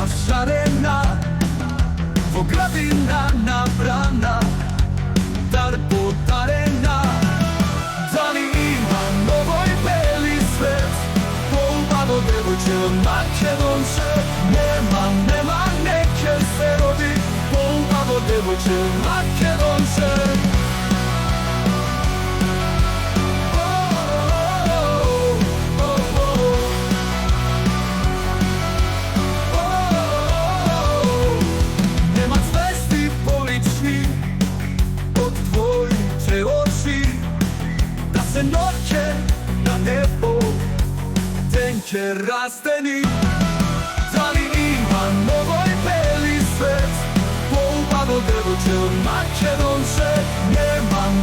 Szarena, pogradina nabrana, dar podarena. Da li ima novoj beli svet, polubavo devojče od Makedonče? Nema, neke se rodi, polubavo devojče od Makedonče. Noće na nebo tenke rasteni. Da li ima novoj beli svet, polubavo devojče od Makedonče?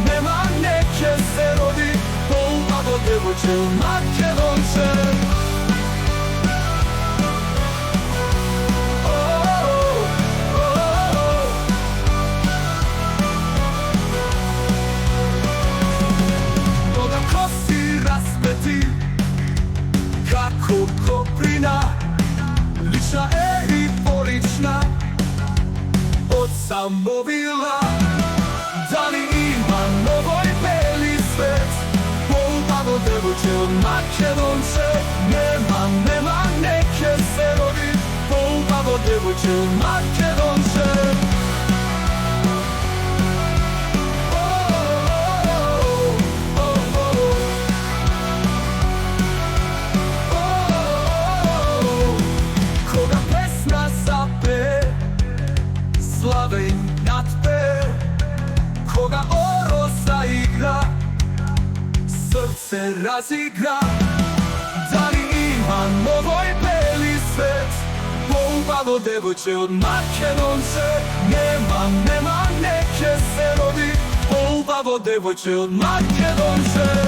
Nema, neke se rodi, polubavo devojče od Makedonče. Kako koprina, lična i porična, od samovila. Da li ima novoj beli svet, polubavo devojče od Makedonče? Nema, neke se rodi, polubavo devojče od Makedonče. Slave im natpe, koga oro zaigra, srce razigra. Da li ima novoj beli svet, polubavo devojče od Makedonče? Nema, neke se rodi, polubavo devojče od Makedonče.